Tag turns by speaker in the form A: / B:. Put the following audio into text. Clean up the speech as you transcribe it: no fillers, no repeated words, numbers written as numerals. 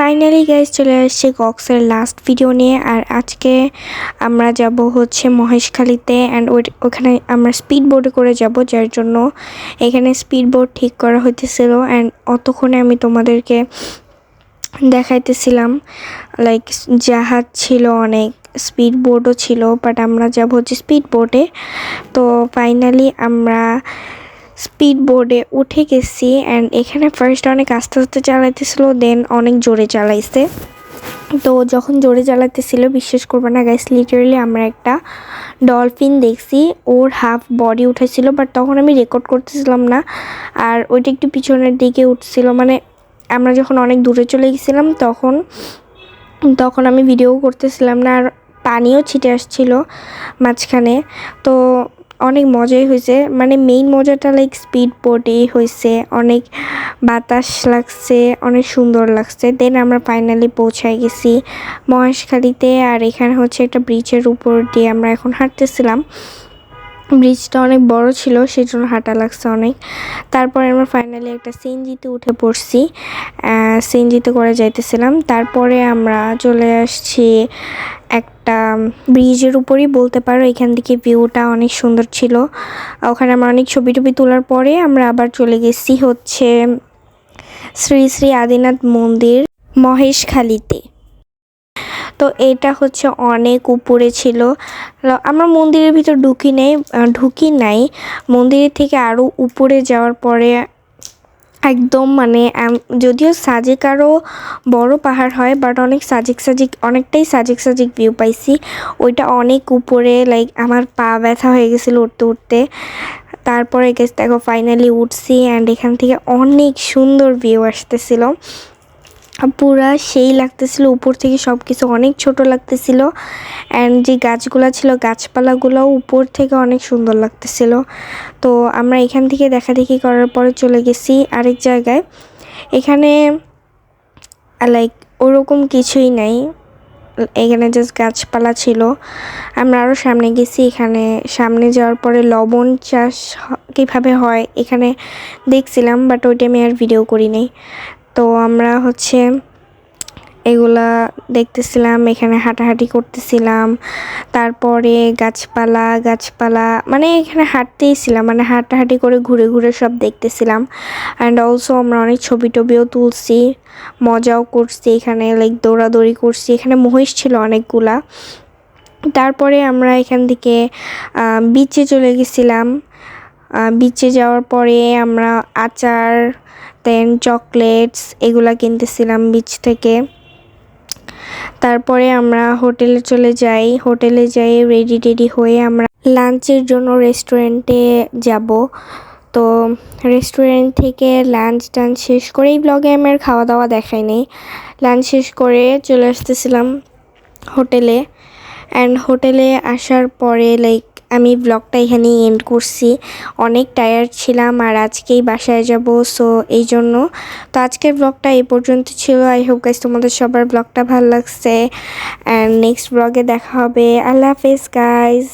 A: Finally guys চলে আসছে কক্সের last video নিয়ে। আর আজকে আমরা যাব হচ্ছে মহেশখালীতে অ্যান্ড ওখানে আমরা স্পিড বোটে করে যাব, যার জন্য এখানে স্পিড বোট ঠিক করা হইতেছিল। অ্যান্ড অতক্ষণে আমি তোমাদেরকে দেখাইতেছিলাম লাইক জাহাজ ছিল, অনেক স্পিড বোটও ছিল, বাট আমরা যাব হচ্ছে স্পিড বোটে। তো ফাইনালি আমরা স্পিড বোর্ডে উঠে গেছি অ্যান্ড এখানে ফার্স্ট অনেক আস্তে আস্তে চালাইতেছিল, দেন অনেক জোরে চালাইছে। তো যখন জোরে চালাইতেছিল বিশ্বাস করবে না গাইস, লিটারালি আমরা একটা ডলফিন দেখছি, ওর হাফ বডি উঠেছিল, বাট তখন আমি রেকর্ড করতেছিলাম না, আর ওইটা একটু পিছনের দিকে উঠছিল। মানে আমরা যখন অনেক দূরে চলে গেছিলাম তখন আমি ভিডিও করতেছিলাম না, আর পানিও ছিটে আসছিল মাঝখানে। তো অনেক মজাই হয়েছে, মানে মেইন মজাটা লাইক স্পিড বোটেই হয়েছে, অনেক বাতাস লাগছে, অনেক সুন্দর লাগছে। দেন আমরা ফাইনালি পৌঁছায় গেছি মহেশখালীতে। আর এখানে হচ্ছে একটা ব্রিজের উপর দিয়ে আমরা এখন হাঁটতেছিলাম, ব্রিজটা অনেক বড় ছিল সেই জন্য হাঁটা লাগছে অনেক। তারপরে আমরা ফাইনালি একটা সিএনজিতে উঠে পড়ছি, সিএনজিতে করে যাইতেছিলাম। তারপরে আমরা চলে আসছি একটা ব্রিজের উপরই বলতে পারো, এখান থেকে ভিউটা অনেক সুন্দর ছিল। ওখানে আমরা অনেক ছবি টবি তোলার পরে আমরা আবার চলে গেছি হচ্ছে শ্রী শ্রী আদিনাথ মন্দির মহেশখালীতে। তো এটা হচ্ছে অনেক উপরে ছিল, আমরা মন্দিরের ভিতর ঢুকি নাই। মন্দিরের থেকে আরও উপরে যাওয়ার পরে একদম মানে যদিও সাজেক আরও বড় পাহাড় হয়, বাট অনেকটাই সাজেক ভিউ পাইছি। ওইটা অনেক উপরে, লাইক আমার পা ব্যথা হয়ে গেছিলো উঠতে উঠতে। তারপরে গেছে দেখো ফাইনালি উঠছি অ্যান্ড এখান থেকে অনেক সুন্দর ভিউ আসতেছিল, পুরা সেই লাগতেছিল। উপর থেকে সব কিছু অনেক ছোট লাগতেছিল অ্যান্ড যে গাছগুলা ছিল গাছপালাগুলোও উপর থেকে অনেক সুন্দর লাগতেছিল। তো আমরা এখান থেকে দেখাদেখি করার পরে চলে গেছি আরেক জায়গায়। এখানে লাইক ওরকম কিছুই নাই, এখানে জাস্ট গাছপালা ছিল। আমরা আরও সামনে গেছি, এখানে সামনে যাওয়ার পরে লবণ চাষ কীভাবে হয় এখানে দেখছিলাম, বাট ওইটা আমি আর ভিডিও করি নাই। তো আমরা হচ্ছে এগুলা দেখতেছিলাম, এখানে হাঁটাহাঁটি করতেছিলাম। তারপরে গাছপালা মানে এখানে হাঁটতেই ছিলাম, মানে হাঁটাহাঁটি করে ঘুরে ঘুরে সব দেখতেছিলাম। অ্যান্ড অলসো আমরা অনেক ছবি টবিও তুলছি, মজাও করছি, এখানে লাইক দৌড়াদৌড়ি করছি। এখানে মহিষ ছিল অনেকগুলা। তারপরে আমরা এখান থেকে বিচে চলে গেছিলাম। বিচে যাওয়ার পরে আমরা আচার দেন চকলেটস এগুলা কিনতেছিলাম বিচ থেকে। তারপরে আমরা হোটেলে যাই রেডি হয়ে আমরা লাঞ্চের জন্য রেস্টুরেন্টে যাব। তো রেস্টুরেন্ট থেকে লাঞ্চ শেষ করে, এই ব্লগে আমি আর খাওয়া দাওয়া দেখাইনি, লাঞ্চ শেষ করে চলে আসতেছিলাম হোটেলে। অ্যান্ড হোটেলে আসার পরে লাইক আমি ব্লগটা এখানেই এন্ড করছি, অনেক টায়ার্ড ছিলাম আর আজকেই বাসায় যাব, সো এই জন্য। তো আজকের ব্লগটা এই পর্যন্ত ছিল। আই হোপ গাইস তোমাদের সবার ব্লগটা ভালো লাগছে অ্যান্ড নেক্সট ব্লগে দেখা হবে। আল্লাহ হাফেজ গাইজ।